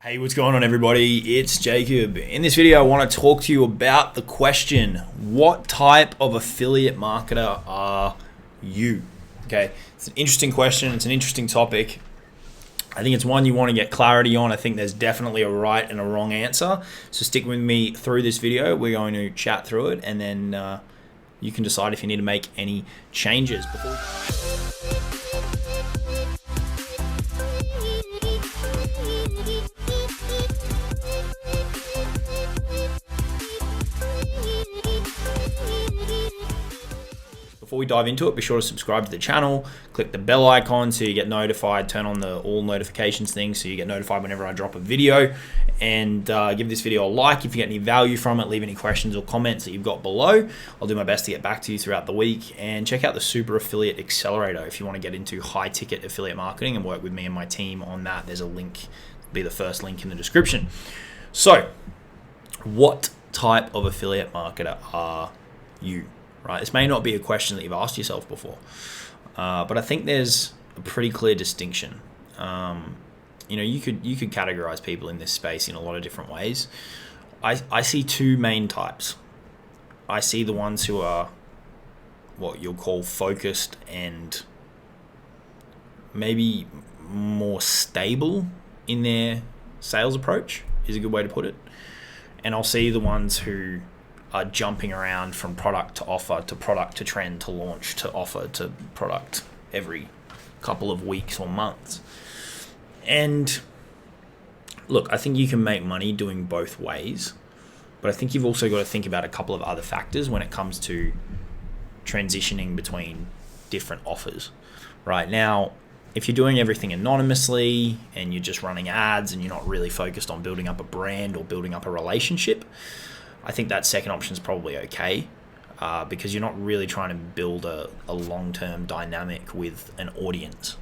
Hey, what's going on everybody? It's Jacob. In this video, I want to talk to you about the question, what type of affiliate marketer are you? Okay, it's an interesting question. It's an interesting topic. I think it's one you want to get clarity on. I think there's definitely a right and a wrong answer. So stick with me through this video. We're going to chat through it and then you can decide if you need to make any changes. Before we dive into it, be sure to subscribe to the channel, click the bell icon so you get notified, turn on the all notifications thing so you get notified whenever I drop a video, and give this video a like if you get any value from it. Leave any questions or comments that you've got below. I'll do my best to get back to you throughout the week, and check out the Super Affiliate Accelerator if you want to get into high ticket affiliate marketing and work with me and my team on that. There's a link, be the first link in the description. So, what type of affiliate marketer are you? Right, this may not be a question that you've asked yourself before, but I think there's a pretty clear distinction. You could categorize people in this space in a lot of different ways. I see two main types. I see the ones who are what you'll call focused and maybe more stable in their sales approach, is a good way to put it. And I'll see the ones who are jumping around from product to offer to product to trend to launch to offer to product every couple of weeks or months. And look, I think you can make money doing both ways, but I think you've also got to think about a couple of other factors when it comes to transitioning between different offers. Right now, if you're doing everything anonymously and you're just running ads and you're not really focused on building up a brand or building up a relationship, I think that second option is probably okay because you're not really trying to build a long-term dynamic with an audience.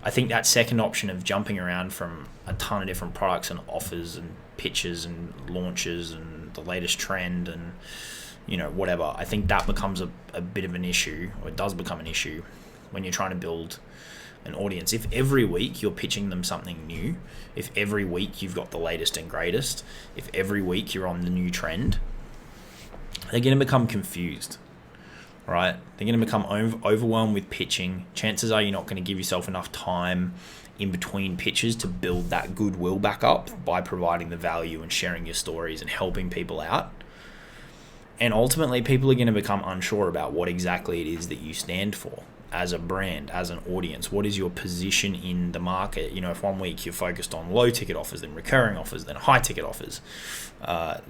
I think that second option of jumping around from a ton of different products and offers and pitches and launches and the latest trend and whatever, I think that becomes a bit of an issue, or it does become an issue when you're trying to build an audience. If every week you're pitching them something new, if every week you've got the latest and greatest, if every week you're on the new trend, they're going to become confused, right? They're going to become overwhelmed with pitching. Chances are you're not going to give yourself enough time in between pitches to build that goodwill back up by providing the value and sharing your stories and helping people out. And ultimately, people are going to become unsure about what exactly it is that you stand for as a brand, as an audience. What is your position in the market? If one week you're focused on low ticket offers, then recurring offers, then high ticket offers,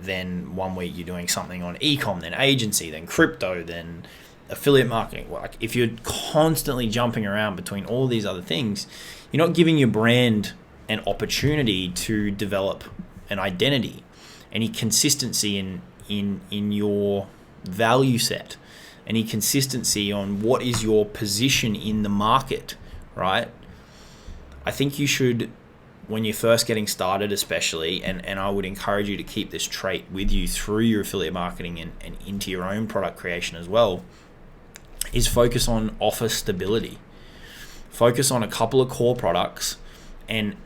then one week you're doing something on e-com, then agency, then crypto, then affiliate marketing. Like, if you're constantly jumping around between all these other things, you're not giving your brand an opportunity to develop an identity, any consistency in your value set, any consistency on what is your position in the market, right? I think you should, when you're first getting started especially, and I would encourage you to keep this trait with you through your affiliate marketing and into your own product creation as well, is focus on offer stability. Focus on a couple of core products and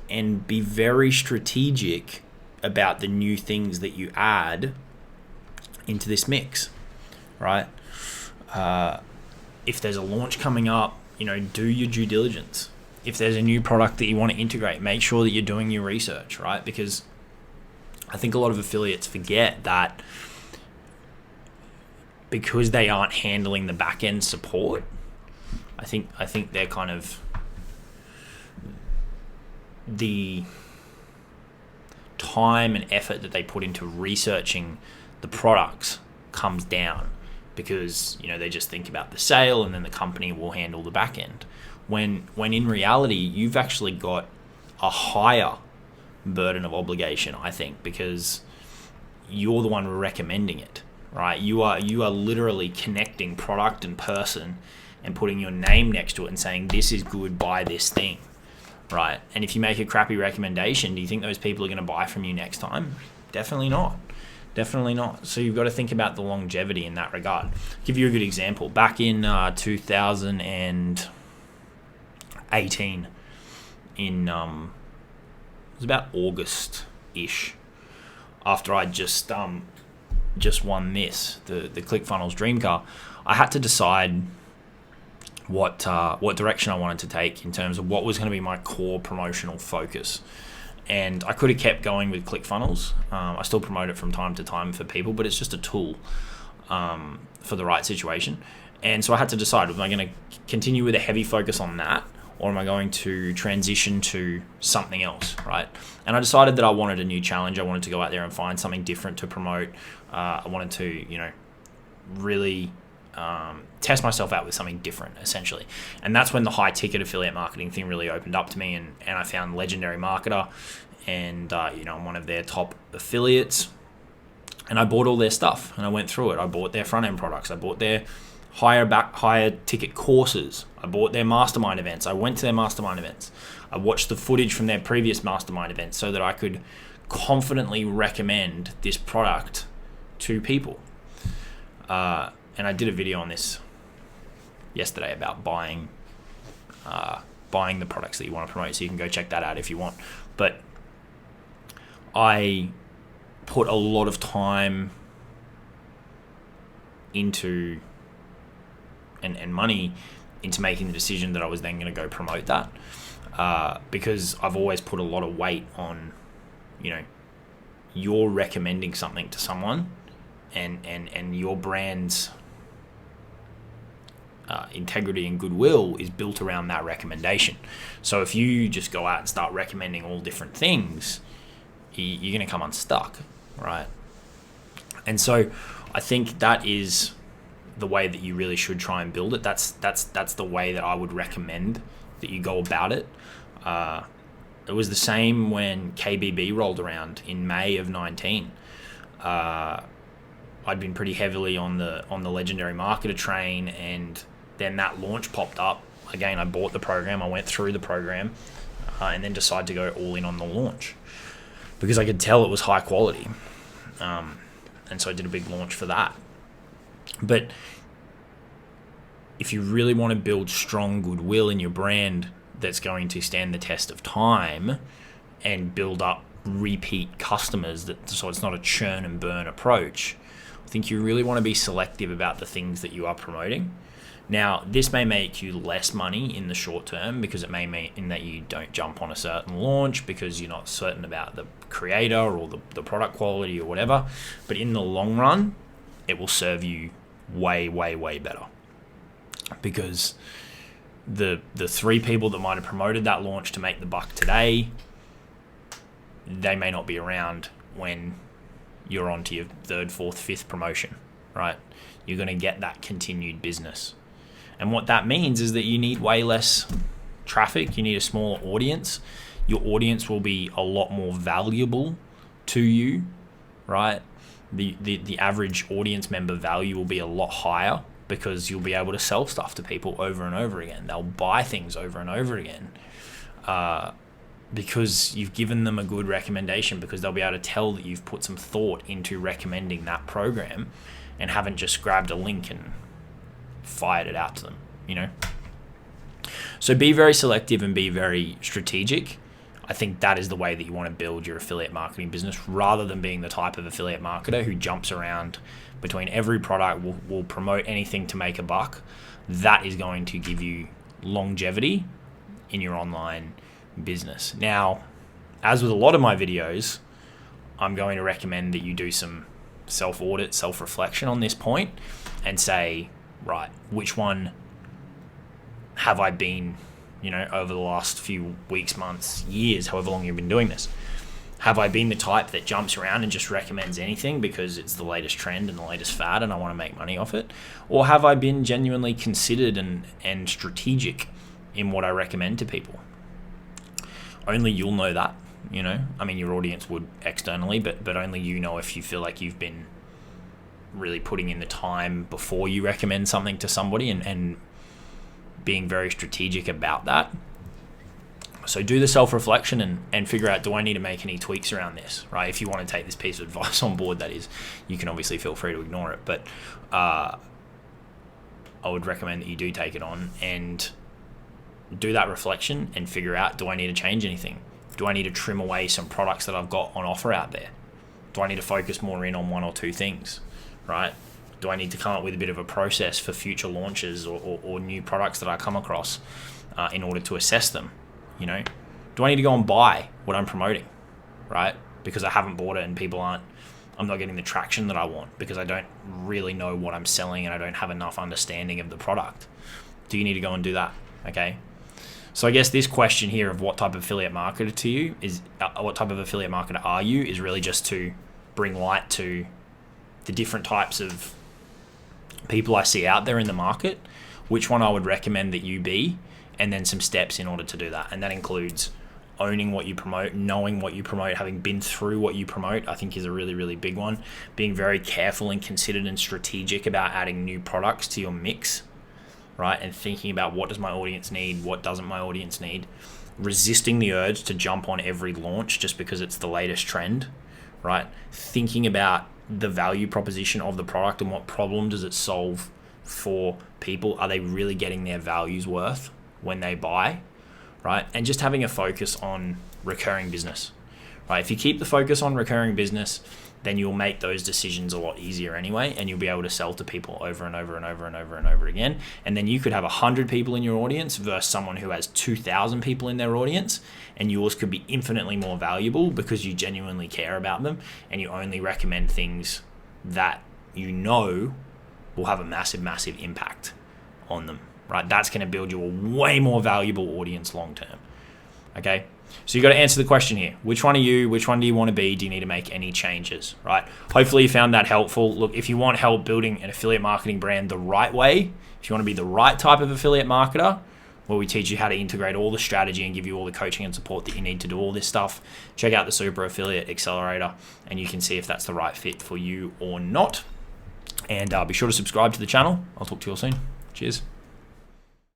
be very strategic about the new things that you add into this mix, right? If there's a launch coming up, do your due diligence. If there's a new product that you want to integrate, make sure that you're doing your research, right? Because I think a lot of affiliates forget that because they aren't handling the back end support, I think they're kind of the time and effort that they put into researching the products comes down, because they just think about the sale and then the company will handle the back end. When in reality, you've actually got a higher burden of obligation, I think, because you're the one recommending it, right? You are literally connecting product and person and putting your name next to it and saying, this is good, buy this thing, right? And if you make a crappy recommendation, do you think those people are going to buy from you next time? Definitely not. Definitely not. So you've got to think about the longevity in that regard. I'll give you a good example. Back in 2018, in was about August-ish, after I just won this, the ClickFunnels Dream Car. I had to decide what direction I wanted to take in terms of what was going to be my core promotional focus. And I could have kept going with ClickFunnels. I still promote it from time to time for people, but it's just a tool for the right situation. And so I had to decide, am I going to continue with a heavy focus on that, or am I going to transition to something else, right? And I decided that I wanted a new challenge. I wanted to go out there and find something different to promote. I wanted to, really test myself out with something different, essentially. And that's when the high ticket affiliate marketing thing really opened up to me, and I found Legendary Marketer, and I'm one of their top affiliates, and I bought all their stuff and I went through it. I bought their front end products, I bought their higher ticket courses, I bought their mastermind events, I went to their mastermind events, I watched the footage from their previous mastermind events so that I could confidently recommend this product to people. And I did a video on this yesterday about buying the products that you want to promote, so you can go check that out if you want. But I put a lot of time into and money into making the decision that I was then going to go promote that, because I've always put a lot of weight on, you're recommending something to someone, and your brand's integrity and goodwill is built around that recommendation. So if you just go out and start recommending all different things, you're going to come unstuck, right? And so I think that is the way that you really should try and build it. That's the way that I would recommend that you go about it. It was the same when KBB rolled around in May of 19. I'd been pretty heavily on the Legendary Marketer train, and then that launch popped up. Again, I bought the program, I went through the program, and then decided to go all in on the launch because I could tell it was high quality. And so I did a big launch for that. But if you really want to build strong goodwill in your brand that's going to stand the test of time and build up repeat customers, so it's not a churn and burn approach, I think you really want to be selective about the things that you are promoting. Now, this may make you less money in the short term because it may mean that you don't jump on a certain launch because you're not certain about the creator or the product quality or whatever. But in the long run, it will serve you way, way, way better. Because the three people that might have promoted that launch to make the buck today, they may not be around when you're on to your third, fourth, fifth promotion, right? You're going to get that continued business. And what that means is that you need way less traffic. You need a smaller audience. Your audience will be a lot more valuable to you, right? The average audience member value will be a lot higher because you'll be able to sell stuff to people over and over again. They'll buy things over and over again because you've given them a good recommendation, because they'll be able to tell that you've put some thought into recommending that program and haven't just grabbed a link and fired it out to them, So be very selective and be very strategic. I think that is the way that you want to build your affiliate marketing business, rather than being the type of affiliate marketer who jumps around between every product, will promote anything to make a buck. That is going to give you longevity in your online business. Now, as with a lot of my videos, I'm going to recommend that you do some self-audit, self-reflection on this point and say, right, which one have I been, over the last few weeks, months, years, however long you've been doing this? Have I been the type that jumps around and just recommends anything because it's the latest trend and the latest fad and I want to make money off it? Or have I been genuinely considered and strategic in what I recommend to people? Only you'll know that, your audience would externally, but only you know if you feel like you've been really putting in the time before you recommend something to somebody and being very strategic about that. So do the self-reflection and figure out, do I need to make any tweaks around this, right? If you want to take this piece of advice on board, that is, you can obviously feel free to ignore it, but I would recommend that you do take it on and do that reflection and figure out, do I need to change anything? Do I need to trim away some products that I've got on offer out there? Do I need to focus more in on one or two things, right? Do I need to come up with a bit of a process for future launches or new products that I come across in order to assess them? You know, do I need to go and buy what I'm promoting, right? Because I haven't bought it and I'm not getting the traction that I want because I don't really know what I'm selling and I don't have enough understanding of the product. Do you need to go and do that? Okay. So I guess this question here of what type of affiliate marketer to you is, what type of affiliate marketer are you, is really just to bring light to the different types of people I see out there in the market, which one I would recommend that you be, and then some steps in order to do that. And that includes owning what you promote, knowing what you promote, having been through what you promote, I think is a really, really big one. Being very careful and considered and strategic about adding new products to your mix, right? And thinking about what does my audience need, what doesn't my audience need. Resisting the urge to jump on every launch just because it's the latest trend, right? Thinking about the value proposition of the product and what problem does it solve for people. Are they really getting their values worth when they buy, right? And just having a focus on recurring business, right? If you keep the focus on recurring business, then you'll make those decisions a lot easier anyway, and you'll be able to sell to people over and over and over and over and over again. And then you could have 100 people in your audience versus someone who has 2,000 people in their audience, and yours could be infinitely more valuable because you genuinely care about them and you only recommend things that you know will have a massive, massive impact on them, right? That's going to build you a way more valuable audience long term, okay? So you got to answer the question here. Which one are you? Which one do you want to be? Do you need to make any changes, right? Hopefully you found that helpful. Look, if you want help building an affiliate marketing brand the right way, if you want to be the right type of affiliate marketer, where we teach you how to integrate all the strategy and give you all the coaching and support that you need to do all this stuff, check out the Super Affiliate Accelerator and you can see if that's the right fit for you or not. And be sure to subscribe to the channel. I'll talk to you all soon. Cheers.